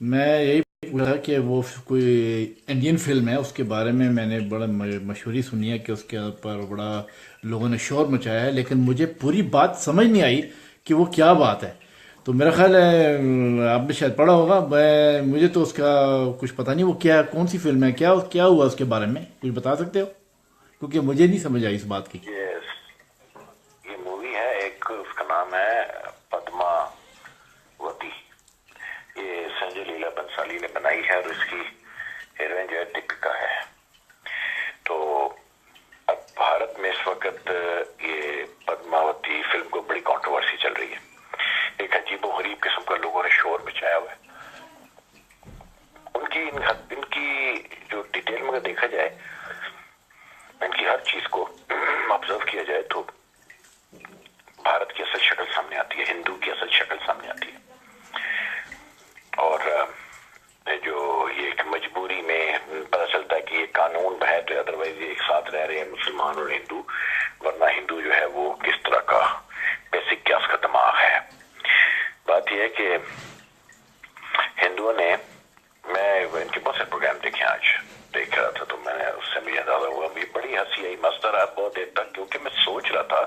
میں یہی پوچھا کہ وہ کوئی انڈین فلم ہے، اس کے بارے میں نے بڑا مشہوری سنی ہے کہ اس کے اوپر بڑا لوگوں نے شور مچایا ہے، لیکن مجھے پوری بات سمجھ نہیں آئی کہ وہ کیا بات ہے. تو میرا خیال ہے آپ نے شاید پڑھا ہوگا. مجھے تو اس کا کچھ پتہ نہیں، وہ کیا کون سی فلم ہے، کیا کیا ہوا اس کے بارے میں کچھ بتا سکتے ہو؟ کیونکہ مجھے نہیں سمجھ آئی اس بات کی. یہ مووی ہے ایک، اس کا نام ہے پدما وتی. یہ سنجے لیلا بنسالی نے بنائی ہے اور اس کی ہیروئن جو ہے دیپکا ہے. تو اب بھارت میں اس وقت یہ پدماوتی فلم کو بڑی کانٹروورسی چل رہی ہے. ایک عجیب و غریب قسم کا لوگوں نے شور مچایا ہوا ہے. ان کی جو ڈیٹیل میں دیکھا جائے، ان کی ہر چیز کو آبزرو کیا جائے تو بھارت کی اصل شکل سامنے آتی ہے، ہندو کی اصل شکل سامنے آتی ہے. اور جو یہ ایک مجبوری میں پتہ چلتا ہے کہ یہ قانون ہے، تو ادروائز یہ ایک ساتھ رہ رہے ہیں مسلمان اور ہندو، ورنہ ہندو جو ہے وہ کس طرح کا بیسک کیا اس کا دماغ ہے. بات یہ ہے کہ ہندوؤں نے، میں ان کے بہت سے پروگرام دیکھے، آج دیکھ رہا تھا تو میں نے اس سے مجھے اندازہ ہوا، بھی بڑی ہنسی آئی، مزہ رہا بہت دیر تک، کیونکہ میں سوچ رہا تھا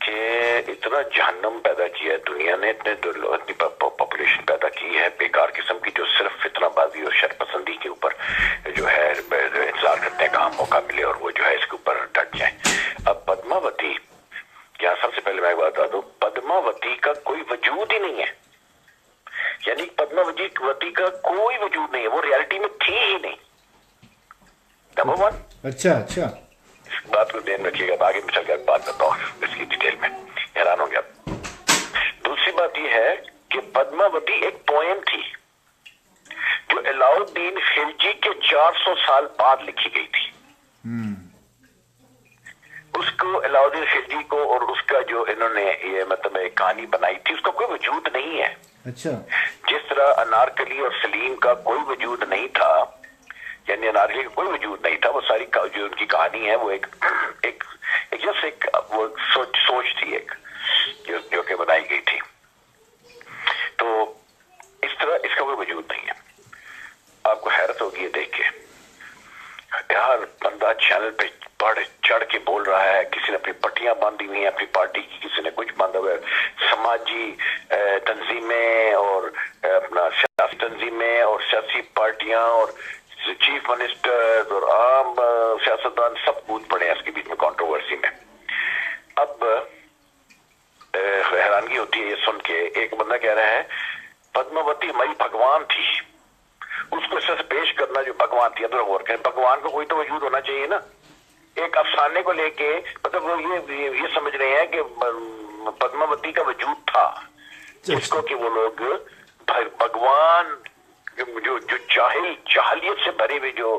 کہ اتنا جہنم پیدا کیا ہے دنیا نے، اتنی پاپولیشن پیدا کی ہے بیکار قسم کی، جو صرف فتنہ بازی اور شر پسندی کے اوپر جو ہے انتظار کرتے ہیں کہاں موقع ملے اور وہ جو ہے اس کے اوپر ڈٹ جائیں. اب پدماوتی، یہاں سب سے پہلے میں بتا دوں، پدماوتی کا کوئی وجود ہی نہیں ہے. یعنی پدماوتی کا کوئی وجود نہیں ہے، وہ ریالٹی میں تھی ہی نہیں. Number one. اچھا اچھا. اس بات کو دھیان رکھیے گا، آگے میں چل کر بات کرتا ہوں اس کی ڈیٹیل میں، حیران ہو گیا. دوسری بات یہ ہے کہ پدماوتی ایک پوئم تھی جو علاؤ الدین خلجی کے 400 سال بعد لکھی گئی تھی. اس کو علاؤ الدین خلجی کو اور اس کا جو انہوں نے یہ مطلب ایک کہانی بنائی تھی، اس کا کوئی وجود نہیں ہے. اچھا. جس طرح انارکلی اور سلیم کا کوئی وجود نہیں تھا، یعنی انارکلی کا کوئی وجود نہیں تھا، وہ ساری جو ان کی کہانی ہے وہ ایک وہ سوچ تھی، ایک جو کہ بنائی گئی تھی. تو اس طرح اس کا کوئی وجود نہیں ہے. آپ کو حیرت ہوگی یہ دیکھ کے، یار بندہ چینل پہ بڑھ چڑھ کے بول رہا ہے، کسی نے اپنی پٹیاں باندھی ہوئی ہیں اپنی پارٹی کی، کسی نے کچھ باندھا ہوا ہے، سماجی تنظیمیں اور اپنا سیاسی تنظیمیں اور سیاسی پارٹیاں اور چیف منسٹر اور عام سیاستدان سب کود پڑے ہیں اس کے بیچ میں کانٹروورسی میں. اب حیرانگی ہوتی ہے یہ سن کے، ایک بندہ کہہ رہا ہے پدماوتی ہماری بھگوان تھی، اس کو اس طرح سے پیش کرنا جو بھگوان تھی. اب غور کریں، بھگوان کو کوئی تو وجود ہونا چاہیے نا. ایک افسانے کو لے کے مطلب وہ یہ سمجھ رہے ہیں کہ پدماوتی کا وجود تھا، جس کو کہ وہ لوگ بھگوان، جو جاہلیت سے بھرے ہوئے جو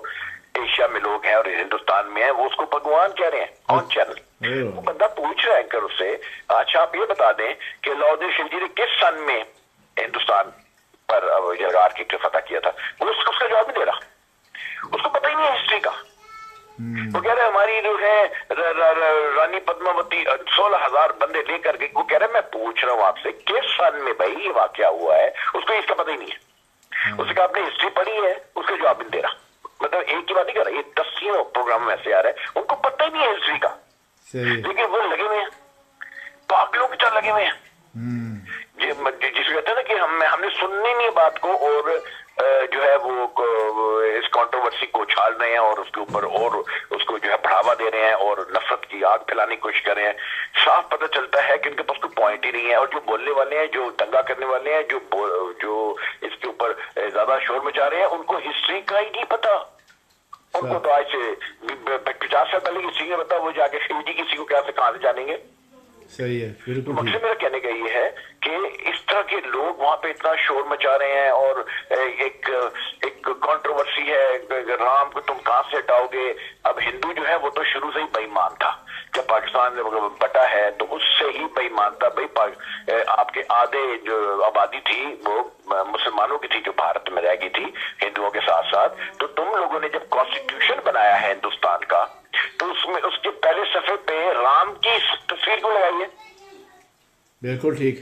ایشیا میں لوگ ہیں اور ہندوستان میں ہیں، وہ اس کو بھگوان کہہ رہے ہیں آن چینل. وہ بندہ پوچھ رہا ہے اینکر اس سے، اچھا آپ یہ بتا دیں کہ علاؤ الدین خلجی نے کس سن میں ہندوستان پر آرکیٹ فتح کیا تھا؟ وہ اس کا جواب نہیں دے رہا، اس کو پتہ ہی نہیں ہے ہسٹری کا. وہ کہہ رہے ہماری جو ہے رانی پدماوتی 16,000 بندے لے کر کے، وہ کہہ رہے میں پوچھ رہا ہوں آپ سے کس سن میں بھائی یہ واقعہ ہوا ہے، اس کو اس کا پتہ ہی نہیں ہے. اس کا آپ نے ہسٹری پڑھی ہے، اس کا جواب نہیں دے رہا. مطلب ایک کی بات نہیں کر رہا، یہ 10 پروگرام میں ایسے آ رہا ہے، ان کو پتہ ہی نہیں ہے ہسٹری کا، لیکن وہ لگے ہوئے ہیں پاگلوں کی طرح لگے ہوئے ہیں. جس کو کہتے ہیں نا کہ ہم نے سننی نہیں بات کو، اور جو ہے وہ اس کانٹروورسی کو اچھال رہے ہیں اور اس کے اوپر اور اس کو جو ہے بڑھاوا دے رہے ہیں اور نفرت کی آگ پھیلانے کی کوشش کر رہے ہیں. صاف پتہ چلتا ہے کہ ان کے پاس کوئی پوائنٹ ہی نہیں ہے. اور جو بولنے والے ہیں، جو دنگا کرنے والے ہیں، جو اس کے اوپر زیادہ شور مچا رہے ہیں، ان کو ہسٹری کا ہی نہیں پتا. ان کو تو آج سے 50 سال پہلے کسی نے بتا، وہ جا کے خلجی کسی کو کیا سے کہاں سے جانیں گے. صحیح ہے، بالکل. مقصد میرا کہنے کا یہ ہے کہ اس طرح کے لوگ وہاں پہ اتنا شور مچا رہے ہیں، اور ایک کانٹروورسی ہے، رام کو تم کہاں سے ہٹاؤ گے. اب ہندو جو ہے وہ تو شروع سے ہی بے ایمان تھا، جب پاکستان بٹا ہے تو اس سے ہی بے ایمان تھا. بھائی آپ کے آدھے جو آبادی تھی وہ مسلمانوں کی تھی، جو بھارت میں رہ گئی تھی ہندوؤں کے ساتھ ساتھ. تو تم لوگوں نے جب کانسٹیٹیوشن بنایا ہے ہندوستان کا، تو اس میں اس کے پہلے صفحے پہ رام کی تصویر کو لگائی ہے. بالکل ٹھیک،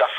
10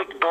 1-2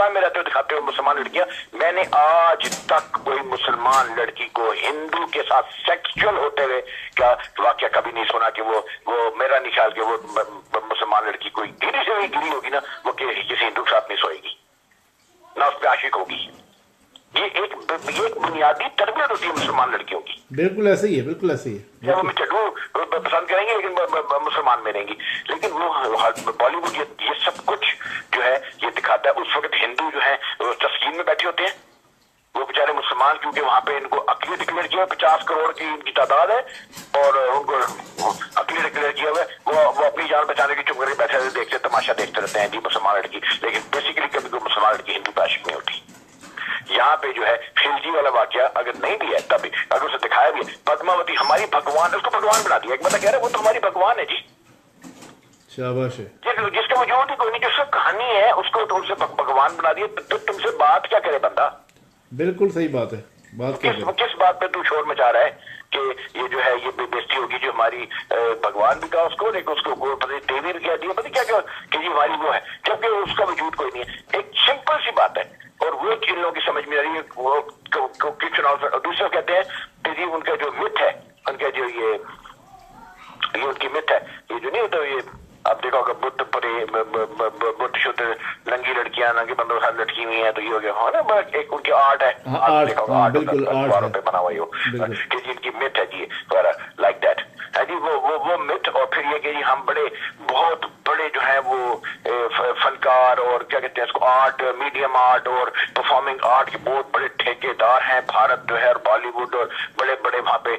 ہندوستان میں رہتے ہوئے دکھاتے ہوئے مسلمان لڑکیاں. میں نے آج تک کوئی مسلمان لڑکی کو ہندو کے ساتھ سیکسچل ہوتے ہوئے کیا واقعہ کبھی نہیں سنا کہ وہ میرا نہیں خیال کہ وہ مسلمان لڑکی کوئی گری سے بھی گری ہوگی نا وہ کسی ہندو کے ساتھ نہیں سوئے گی نہ اس پہ عاشق ہوگی. یہ ایک بنیادی تربیت ہوتی ہے مسلمان لڑکیوں کی. بالکل ایسے ہی ہے, بالکل ایسے ہی ہے. وہ چڈو پسند کریں گے لیکن مسلمان میں رہیں گی. لیکن وہ بالی ووڈ یہ سب کچھ جو ہے یہ دکھاتا ہے. اس وقت ہندو جو ہے وہ تسکین میں بیٹھے ہوتے ہیں, وہ بیچارے مسلمان کیونکہ وہاں پہ ان کو عقلی ڈکلیئر کیا 50 کروڑ کی ان کی تعداد ہے اور ان کو عقلی ڈکلیئر کیا ہوا ہے. وہ اپنی جان بچانے کی چپ کر کے بیٹھے رہتے دیکھتے تماشا دیکھتے رہتے ہیں جی مسلمان لڑکی. لیکن بیسیکلی کبھی کوئی مسلمان لڑکی ہندو پہ عاشق نہیں ہوتی. یہاں پہ جو ہے خلجی والا واقعہ اگر نہیں بھی ہے تب بھی اگر اسے دکھایا بھی ہے پدماوتی ہماری بھگوان, اس کو بھگوان بنا دیا. ایک بندہ کہہ رہا ہے وہ تو ہماری بھگوان ہے جی, شاباش ہے. جس کا وجود ہی کوئی نہیں, جس کا کہانی ہے اس کو تم سے بھگوان بنا دیا. تو تم سے بات کیا کرے بندہ؟ بالکل صحیح بات ہے. بات کیا کرے, کس بات پہ تو شور مچا رہا ہے کہ یہ جو ہے یہ بےزتی ہوگی جو ہماری بھگوان بھی کہا اس کو لیکن اس کو پتہ دیوی بھی کہہ دیا پتہ کیا کہ یہ ہماری وہ ہے جبکہ اس کا وجود کوئی نہیں ہے. ایک سمپل سی بات ہے اور وہ ان لوگوں کی سمجھ میں آ رہی ہے. وہ دوسرے کہتے ہیں کہ جی ان کا جو مت ہے ان کا جو یہ ان کی مت ہے یہ جو نہیں ہوتا یہ آپ دیکھو کہ بدھ پرے بدھ شدھ ننگی لڑکیاں ننگے بندوں کے ساتھ لٹکی ہوئی ہیں تو یہ ہو گیا ہاں نا ایک ان کی آرٹ ہے. بالکل آرٹ پہ بنا ہوا کہ جی ان کی مت ہے جی وغیرہ لائک دیٹ ہے جی وہ مت. اور پھر یہ کہ جی ہم بہت بڑے جو ہیں وہ فنکار اور کیا کہتے ہیں اس کو آرٹ میڈیم آرٹ اور پرفارمنگ آرٹ کے بہت بڑے ٹھیکے دار ہیں بھارت جو ہے اور بالی ووڈ اور بڑے بڑے وہاں پہ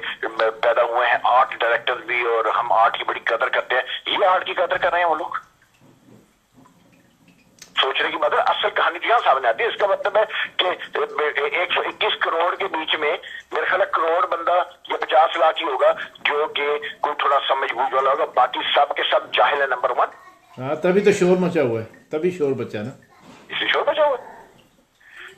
پیدا ہوئے ہیں آرٹ ڈائریکٹر بھی اور ہم آرٹ کی بڑی قدر کرتے ہیں. یہ آرٹ کی قدر کر رہے ہیں وہ لوگ. سوچنے کی مطلب اصل کہانی جو یہاں سامنے آتی ہے اس کا مطلب ہے کہ 121 کروڑ کے بیچ میں میرے خیال کروڑ بندہ یا 50 لاکھ ہی ہوگا جو کہ کوئی تھوڑا سمجھ بوجھ والا ہوگا. باقی سب کے سب جاہل ہے نمبر 1. ہاں تبھی تو شور مچا ہوا ہے, تبھی شور بچا نا, اس لیے شور مچا ہوا ہے.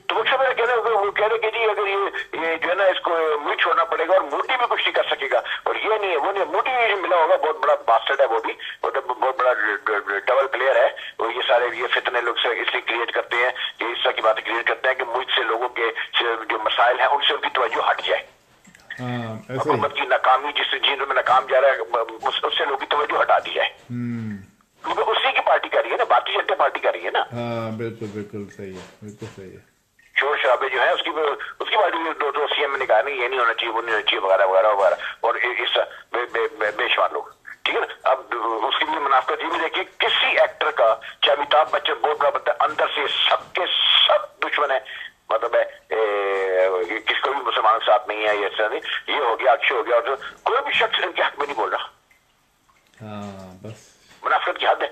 تو وہ سب کہہ رہے کہ جی اگر یہ جو ہے نا اس کو منہ چھوڑنا پڑے گا اور موڈی بھی کچھ نہیں کر سکے گا. اور یہ نہیں ہے وہ نہیں, موڈی ملا ہوگا بہت بڑا باسٹرڈ ہے, وہ بھی بہت بڑا ڈبل پلیئر ہے. وہ یہ سارے یہ فتنے لوگ سے اس لیے کریٹ کرتے ہیں کہ اس طرح کی باتیں کریٹ کرتے ہیں کہ مجھ سے لوگوں کے جو مسائل ہیں ان سے ان کی توجہ ہٹ جائے. حکومت کی ناکامی جس چیز میں ناکام جا رہا ہے اس سے لوگوں کی توجہ ہٹا دی جائے کیونکہ اسی کی پارٹی کر رہی ہے نا, بھارتیہ جنتا پارٹی کر رہی ہے نا. ہاں بالکل بالکل صحیح ہے, بالکل صحیح ہے. شور شرابے جو ہے اس کی پارٹی دو سی ایم نے کہا نہیں یہ نہیں ہونا چاہیے وہ نہیں ہونا چاہیے وغیرہ وغیرہ وغیرہ اور اس بے شمار لوگ ٹھیک ہے نا. اب اس کی بھی منافقت یہ بھی دیکھیے کسی ایکٹر کا چاہے امیتابھ بچن بہت بڑا بنتا ہے اندر سے سب کے سب دشمن ہے. مطلب ہے کس کو بھی مسلمانوں کے ساتھ نہیں ہے یہ ایسا نہیں, یہ ہو گیا اکشے ہو گیا اور کوئی بھی شخص ان کے حق میں نہیں بول رہا. ہاں بس منافقت کی حد ہے.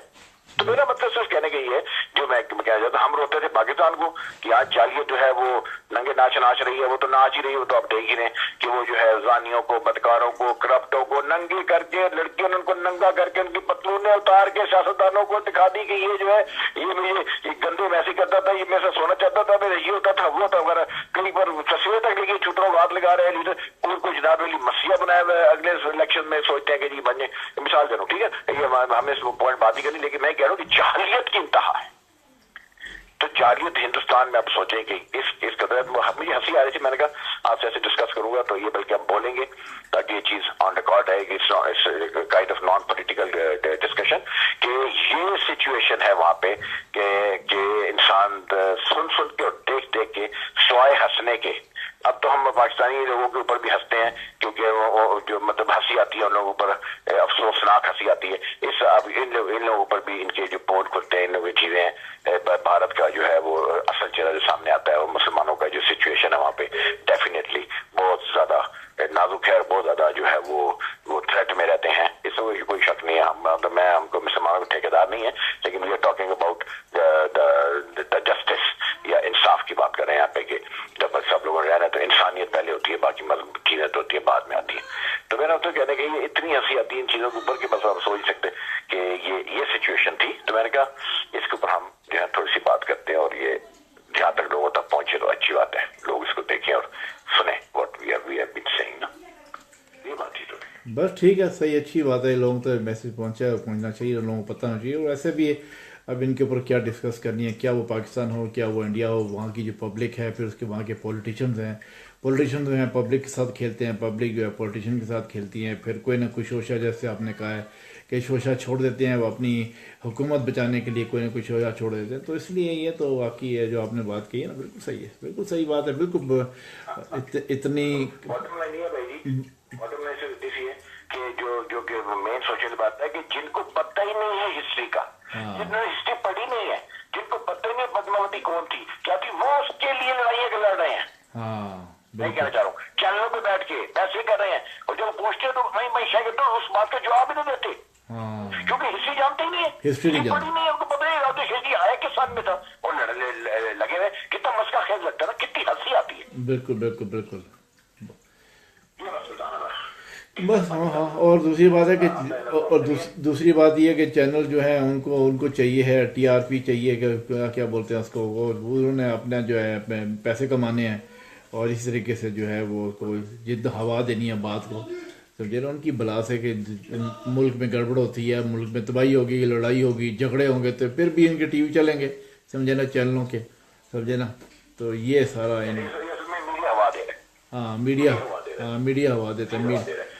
تو میرا مطلب صرف کہنے کا یہ ہے جو میں کہنا چاہتا ہوں ہم روتے تھے پاکستان کو کہ آج جالیت جو ہے وہ ننگے ناچ رہی ہے, وہ تو ناچ ہی رہی ہے, وہ تو آپ دیکھ ہی رہے کہ وہ جو ہے زانیوں کو بدکاروں کو کرپٹوں کو ننگے کر کے لڑکیوں نے ان کو ننگا کر کے ان کی پتلونیں اتار کے سیاستدانوں کو دکھا دی کہ یہ جو ہے یہ مجھے گندے ویسے کرتا تھا, یہ میرے سے سونا چاہتا تھا, میرے یہ ہوتا تھا وہ تھا وغیرہ. کہیں پر تصویر تک لگی چھوٹوں کو ہاتھ لگا رہے ہیں لیڈر ان کو جناب علی مسیح بنایا ہوا ہے. اگلے الیکشن میں سوچتے ہیں کہ جی بنے مثال دے رہا ہوں ٹھیک ہے, یہ ہمیں اس پوائنٹ بات ہی کرنی لیکن میں کہہ رہا ہوں کہ جاہلیت کی انتہا ہے. تو جاہلیت ہندوستان میں آپ سوچیں کہ اس قدر مجھے ہنسی آ رہی تھی, میں نے کہا آپ سے ایسے ڈسکس کروں گا تو یہ بلکہ ہم بولیں گے تاکہ یہ چیز آن ریکارڈ ہے کہ kind of non political discussion کہ یہ سچویشن ہے وہاں پہ کہ انسان سن کے اور دیکھ کے سوائے ہنسنے کے. اب تو ہم پاکستانی لوگوں کے اوپر بھی ہنستے ہیں کیونکہ جو مطلب ہنسی آتی ہے ان لوگوں پر افسوسناک ہنسی آتی ہے. اب ان لوگوں پر بھی ان کے جو پوٹ کھلتے ہیں ان لوگ چیزیں ہیں بھارت کا جو ہے وہ اصل چہرہ جو سامنے آتا ہے اور مسلمانوں کا جو سچویشن ہے وہاں پہ ڈیفینیٹلی بہت زیادہ نازک ہے اور بہت زیادہ جو ہے وہ تھریٹ میں رہتے ہیں. اس میں کوئی شک نہیں ہے. میں ہم کو مسلمانوں کا ٹھیکیدار نہیں ہے لیکن we are talking about the justice یا انصاف کی بات کر رہے ہیں یہاں پہ کہ جب سب لوگوں نے رہنا ہے تو انسانیت پہلے ہوتی ہے باقی مذہب چیزیں تو ہوتی ہے بعد میں آتی ہے. تو میرا تو کہنا کہ یہ اتنی ہنسی آتی ہے ان چیزوں کے اوپر کہ بس آپ سوچ سکتے کہ یہ سچویشن تھی. تو میں نے کہا اس کے اوپر ہم جو ہے تھوڑی سی بات کرتے ہیں اور یہ جہاں تک لوگوں تک پہنچے تو اچھی بات ہے, لوگ اس کو دیکھیں اور سنیں what we have been saying نا. یہ بات ہی تو بس ٹھیک ہے, صحیح اچھی بات ہے. لوگوں تک میسج پہنچنا چاہیے, لوگوں کو پتہ ہونا چاہیے. اور ایسے بھی اب ان کے اوپر کیا ڈسکس کرنی ہے، کیا وہ پاکستان ہو، کیا وہ انڈیا ہو، وہاں کی جو پبلک ہے، پھر اس کے وہاں کے پولیٹیشنز ہیں، پولیٹیشن جو ہیں پبلک کے ساتھ کھیلتے ہیں، پبلک جو ہے پولیٹیشن کے ساتھ کھیلتی ہیں، پھر کوئی نہ کوئی شوشہ، جیسے آپ نے کہا ہے کہ شوشہ چھوڑ دیتے ہیں، وہ اپنی حکومت بچانے کے لیے کوئی نہ کوئی شوشہ چھوڑ دیتے ہیں. تو اس لیے یہ تو واقعی ہے جو آپ نے بات کی ہے نا، بالکل صحیح ہے، بالکل صحیح بات ہے، بالکل اتنی باٹم لائن یہ ہے بھائی جی، باٹم لائن صرف اسی ہے کہ جو کہ مین سوشل بات ہے کہ جن کو پتہ ہی نہیں ہے ہسٹری کا، جن نے ہسٹری پڑھی نہیں ہے، جن کو پتہ ہی نہیں پدماوتی کون تھی کیا تھی، وہ اس کے لیے لڑائیاں لڑ رہے ہیں. ہاں میں بالکل کہنا چاہ رہا ہوں چینلوں پہ بیٹھ کے ایسے کر رہے ہیں، اور جب پوچھتے ہیں تو میں شاید تو اس بات کا جواب ہی نہیں دیتے، ہاں کیونکہ ہسٹری جانتے ہی نہیں ہے، ہسٹری نہیں پڑھی نہیں ہے، ان کو پتہ نہیں راجا شیخ جی آیا کس سال میں تھا اور لگے ہوئے. کتنا مسئلہ خیز لگتا ہے نا، کتنی ہنسی آتی ہے. بالکل بالکل بالکل. یہ بس بتانا ہے. بس ہاں ہاں. اور دوسری بات ہے کہ دوسری بات یہ ہے کہ چینل جو ہے ان کو چاہیے ہے ٹی آر پی چاہیے کہ کیا بولتے ہیں اس کو، وہ انہوں نے اپنا جو ہے پیسے کمانے ہیں، اور اس طریقے سے جو ہے وہ کوئی جد ہوا دینی ہے بات کو، سمجھے نا. ان کی بلا سے کہ ملک میں گڑبڑ ہوتی ہے، ملک میں تباہی ہوگی، لڑائی ہوگی، جھگڑے ہوں گے، تو پھر بھی ان کے ٹی وی چلیں گے، سمجھے نا، چینلوں کے، سمجھے نا. تو یہ سارا میڈیا ہوا دے رہے ہاں میڈیا ہوا دیتا ہے.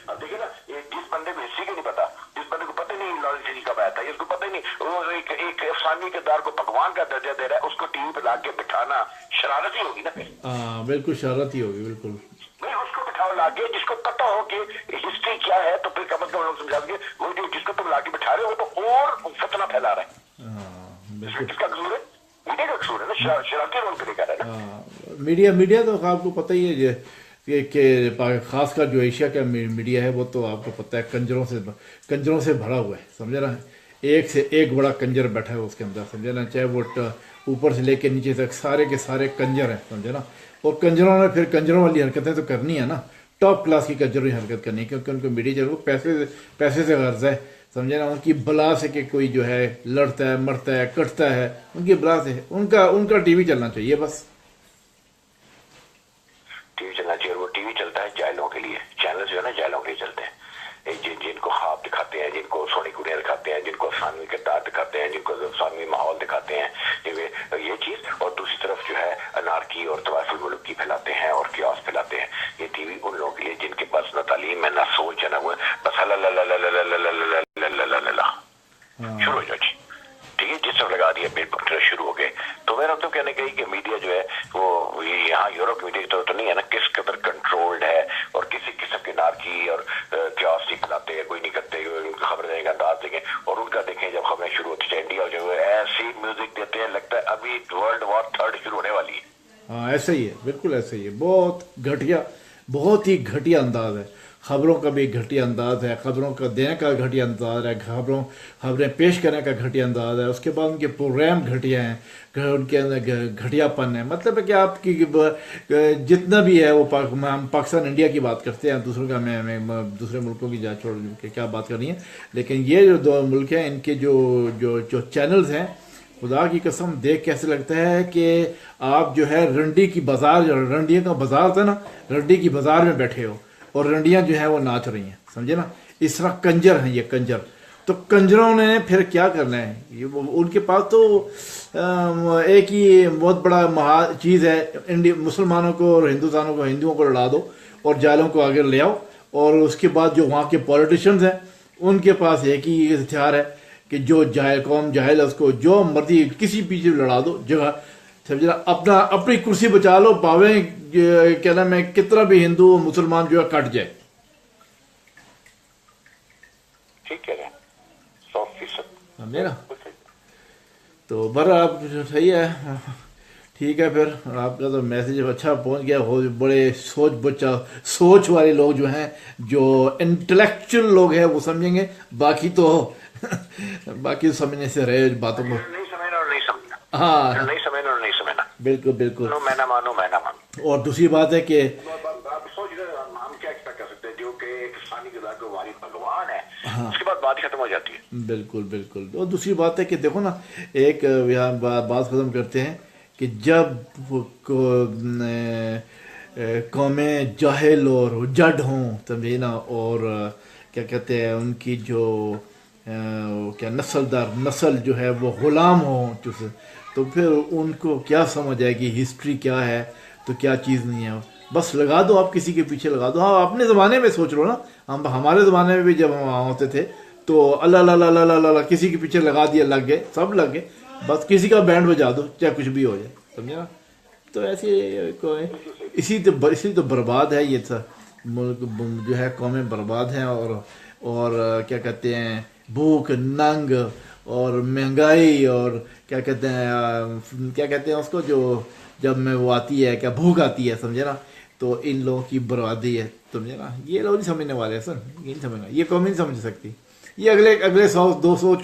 اب دیکھیں نا، یہ جس بندے کو ہسٹری کا نہیں پتا، جس بندے کو پتہ نہیں لال شریف کب آیا تھا، اس کو پتہ ہی نہیں، وہ ایک افسانوی کردار کو بھگوان کا درجہ دے رہا ہے، اس کو ٹی وی پہ لا کے بٹھانا شرارت ہی ہوگی نا پھر. ہاں بالکل شرارت ہی ہوگی، بالکل. نہیں، اس کو بٹھاؤ لا کے جس کو پتہ ہو کہ ہسٹری کیا ہے، تو پھر کم از کم لوگ سمجھا دیں گے. وہ جس کو تم لا کے بٹھا رہے ہو تو اور فتنہ پھیلا رہے ہیں. ہاں اس میں کس کا قصور ہے؟ میڈیا کا قصور ہے نا، شرارتی رول پلے کر رہا ہے نا. ہاں میڈیا تو آپ کو پتہ ہی ہے کہ خاص کر جو ایشیا کا میڈیا ہے وہ تو آپ کو پتہ ہے کنجروں سے بھرا ہوا ہے، سمجھے نا. ایک سے ایک بڑا کنجر بیٹھا ہے اس کے اندر، سمجھے نا. چاہے وہ اوپر سے لے کے نیچے تک سارے کے سارے کنجر ہیں، سمجھے نا. اور کنجروں نے پھر کنجروں والی حرکتیں تو کرنی ہے نا، ٹاپ کلاس کی کنجروں کی حرکت کرنی ہے، کیونکہ ان کو میڈیا جو پیسے سے غرض ہے، سمجھے نا. ان کی بلا سے کہ کوئی جو ہے لڑتا ہے، مرتا ہے، کٹتا ہے، ان کی بلا سے ان کا ٹی وی چلنا چاہیے بس. ٹی وی چلنا چاہیے، اور وہ ٹی وی چلتا ہے جائلوں کے لیے. چینل جو ہے نا جائلوں کے لیے چلتے ہیں، جن کو خواب دکھاتے ہیں، جن کو سونی گڑیاں دکھاتے ہیں، جن کو افسانوی کردار دکھاتے ہیں، جن کو افسانوی ماحول دکھاتے ہیں، یہ چیز. اور دوسری طرف جو ہے انارکی اور طوائف الملک کی پھیلاتے ہیں اور کیوس پھیلاتے ہیں. یہ ٹی وی ان لوگوں کے لیے جن کے پاس نہ تعلیم ہے، نہ سوچ ہے، نہ وہ بس شروع ہو جاؤ جی. ٹھیک ہے، جس طرح لگا دیا پیٹ پکڑنا شروع ہو گئے. تو میرا تو کہنے گئی کہ میڈیا جو ہے وہ یہاں یورپ میڈیا کی طرح تو نہیں ہے نا، کس قدر کنٹرولڈ ہے، اور کسی قسم کے نارکی اور کیوس نہیں پھیلاتے ہیں، کوئی نہیں کرتے، ان کی خبر دینے کا انداز دیکھیں. اور ان کا دیکھیں جب خبریں شروع ہوتی ہیں انڈیا جو ہے ایسی میوزک دیتے ہیں، لگتا ہے ابھی ورلڈ وار 3 شروع ہونے والی ہے. ہاں ایسا ہی ہے، بالکل ایسا ہی ہے. بہت ہی گھٹیا انداز ہے. خبروں کا بھی گھٹیا انداز ہے، خبروں کا دینے کا گھٹیا انداز ہے، خبریں پیش کرنے کا گھٹیا انداز ہے. اس کے بعد ان کے پروگرام گھٹیا ہیں، ان کے اندر گھٹیا پن ہے. مطلب ہے کہ آپ کی جتنا بھی ہے وہ ہم پاکستان انڈیا کی بات کرتے ہیں، دوسروں کا میں دوسرے ملکوں کی جا چھوڑ کے کیا بات کرنی ہے. لیکن یہ جو دو ملک ہیں، ان کے جو چینلز ہیں، خدا کی قسم دیکھ کیسے لگتا ہے کہ آپ جو ہے رنڈی کا بازار تھا نا، رنڈی کی بازار میں بیٹھے ہو اور رنڈیاں جو ہیں وہ ناچ رہی ہیں، سمجھے نا. اس طرح کنجر ہیں یہ کنجر. تو کنجروں نے پھر کیا کرنا ہے، ان کے پاس تو ایک ہی بہت بڑا چیز ہے، مسلمانوں کو اور ہندوؤں کو لڑا دو اور جالوں کو آگے لے آؤ. اور اس کے بعد جو وہاں کے پولیٹیشنز ہیں ان کے پاس ایک ہی ہتھیار ہے کہ جو قوم جاہل ہے اس کو جو مرضی کسی پیچھے لڑا دو جگہ، سمجھے نا. اپنی کرسی بچا لو، پاویں کیا نام ہے کتنا بھی ہندو مسلمان جو ہے کٹ جائے. ٹھیک ہے 100%. میرا تو آپ صحیح ہے، ٹھیک ہے. پھر آپ کا تو میسیج اچھا پہنچ گیا. بڑے سوچ والے لوگ جو ہیں، جو انٹلیکچوئل لوگ ہیں وہ سمجھیں گے، باقی تو سمجھنے سے رہے باتوں کو. نہیں سمجھنا اور نہیں سمجھنا. ہاں نہیں سمجھنا اور نہیں سمجھنا. بالکل بالکل. میں نہ مانوں. اور دوسری بات ہے کہ آپ سوچ رہے ہم کیا ایکسپیکٹ کر سکتے ہیں، جو کہ ایک ثانی کے ذات کو والد بھگوان ہے، اس کے بعد بات ختم ہو جاتی ہے. بالکل بالکل. اور دوسری بات ہے کہ دیکھو نا، ایک یہاں بات ختم کرتے ہیں کہ جب قومیں جاہل اور جڈ ہوں، سمجھے نا، اور کیا کہتے ہیں ان کی جو کیا نسل در نسل جو ہے وہ غلام ہوں تو پھر ان کو کیا سمجھ آئے گی ہسٹری کیا ہے تو کیا چیز نہیں ہے. بس لگا دو آپ کسی کے پیچھے لگا دو. ہاں اپنے زمانے میں سوچ لو نا, ہمارے زمانے میں بھی جب ہم وہاں ہوتے تھے تو اللہ اللہ اللہ اللہ اللہ کسی کے پیچھے لگا دیا, لگ گئے, سب لگ گئے, بس کسی کا بینڈ بجا دو چاہے کچھ بھی ہو جائے, سمجھے نا. تو ایسے اسی تو برباد ہے یہ تھا ملک جو ہے, قومیں برباد ہیں اور کیا کہتے ہیں بھوک ننگ اور مہنگائی اور کیا کہتے ہیں اس کو جو جب میں وہ آتی ہے کیا بھوک آتی ہے, سمجھے نا. تو ان لوگوں کی بربادی ہے, سمجھے نا. یہ لوگ نہیں سمجھنے والے سر, یہ نہیں سمجھنا, یہ قوم نہیں سمجھ سکتی. یہ اگلے 100 200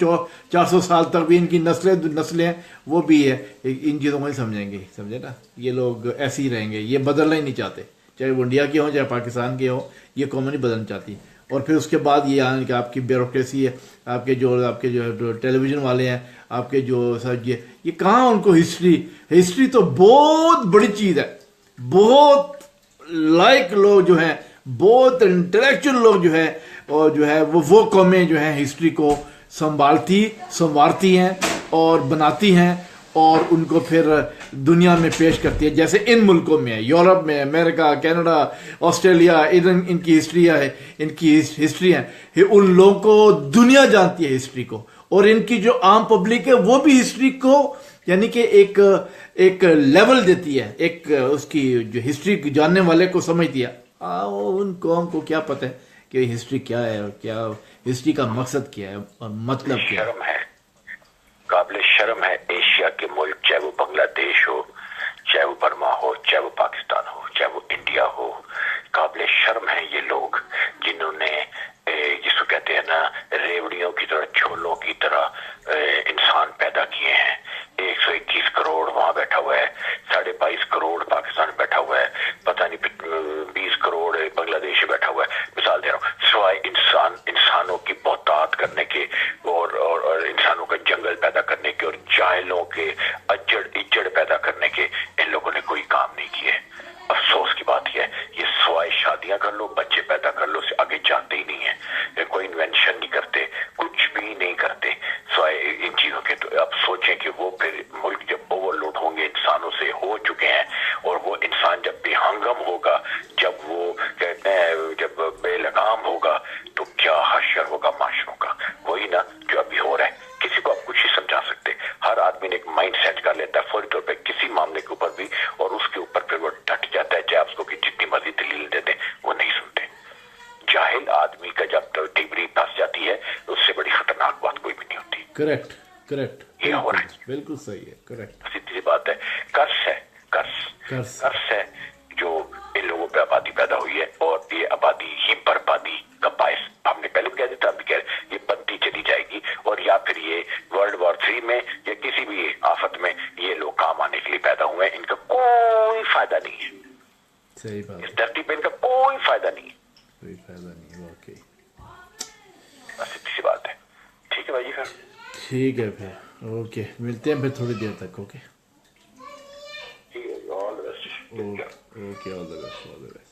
400 سال تک بھی ان کی نسلیں وہ بھی ہے ان چیزوں کو نہیں سمجھیں گے, سمجھے نا. یہ لوگ ایسے ہی رہیں گے, یہ بدلنا ہی نہیں چاہتے, چاہے وہ انڈیا کے ہوں چاہے پاکستان کے ہوں, یہ قوم نہیں بدلنا چاہتی. اور پھر اس کے بعد یہ آنے کہ آپ کی بیوروکریسی ہے, آپ کے جو ٹیلی ویژن والے ہیں, آپ کے جو سر یہ کہاں ان کو ہسٹری تو بہت بڑی چیز ہے. بہت لائق لوگ جو ہیں, بہت انٹلیکچوئل لوگ جو ہیں اور جو ہے وہ قومیں جو ہیں ہسٹری کو سنوارتی ہیں اور بناتی ہیں اور ان کو پھر دنیا میں پیش کرتی ہے. جیسے ان ملکوں میں ہے, یورپ میں, امریکہ, کینیڈا, آسٹریلیا, ان کی ہسٹری ہے, ان لوگوں کو دنیا جانتی ہے ہسٹری کو. اور ان کی جو عام پبلک ہے وہ بھی ہسٹری کو یعنی کہ ایک لیول دیتی ہے, ایک اس کی جو ہسٹری جاننے والے کو سمجھتی ہے. ان قوم کو کیا پتہ ہے کہ ہسٹری کیا ہے اور کیا ہسٹری کا مقصد کیا ہے اور مطلب کیا ہے. قابل شرم ہے ایشیا کے ملک, چاہے وہ بنگلہ دیش ہو, چاہے وہ برما ہو, چاہے وہ پاکستان ہو, چاہے وہ انڈیا ہو. قابل شرم ہے یہ لوگ جنہوں نے جس کو کہتے ہیں نا ریوڑیوں کی طرح, چھولوں کی طرح انسان پیدا کیے ہیں. 121 کروڑ وہاں بیٹھا ہوا ہے, 22.5 کروڑ پاکستان بیٹھا ہوا ہے, پتہ نہیں 20 کروڑ بنگلہ دیش بیٹھا ہوا ہے. مثال دے رہا ہوں, سوائے انسانوں کی بہتات کرنے کے اور انسانوں کا جنگل پیدا کرنے کے اور جاہلوں کے اجڑ پیدا کرنے کے, ان لوگوں نے کوئی کام نہیں کیے. افسوس کی بات یہ ہے, یہ سوائے شادیاں کر لو, بچے پیدا کر لو, سے آگے جاتے ہی نہیں ہیں. کوئی انوینشن نہیں کرتے, کچھ بھی نہیں کرتے سوائے ان چیزوں کے. تو اب سوچیں کہ وہ پھر ملک جب اوور لوڈ ہوں گے, انسانوں سے ہو چکے ہیں, اور وہ انسان جب بے ہنگم ہوگا, جب وہ کہتے ہیں جب بے لگام ہوگا, تو کیا حشر ہوگا معاشروں کا. وہی نا جو ابھی ہو رہا ہے. کسی کو آپ کچھ ہی سمجھا سکتے, ہر آدمی نے ایک مائنڈ سیٹ کر لیتا ہے فوری طور پہ کسی معاملے کے اوپر بھی, اور اس کے اوپر پھر وہ ڈٹ جاتا ہے, چاہے آپ کو جتنی مرضی دلیل دے دیں وہ نہیں سنتے. جاہل آدمی کا جب ڈگری پھنس جاتی ہے اس سے بڑی خطرناک بات کوئی بھی نہیں ہوتی. کریکٹ یہ ہو رہا ہے, بالکل صحیح ہے, کریکٹ. سیدھی سی بات ہے. قرض ہے جو ان لوگوں پہ آبادی پیدا ہوئی ہے, اور یہ آبادی ہی بربادی کا باعث. ہم نے پہلے بھی کہہ دیتا, ابھی کہہ رہے یہ بنتی چلی جائے گی, اور یا پھر یہ World War III میں یا کسی بھی آفت میں یہ لوگ کام آنے کے لیے پیدا ہوئے ہیں. ان کا کوئی فائدہ نہیں ہے, صحیح بات, اس دھرتی پہ ان کا کوئی فائدہ نہیں ہے, کوئی فائدہ نہیں. اوکے, بس اتنی سی بات ہے. ٹھیک ہے بھائی جی, پھر ٹھیک ہے پھر. اوکے, ملتے ہیں پھر تھوڑی دیر تک. اوکے, ٹھیک ہے, all the best. Okay, all the best.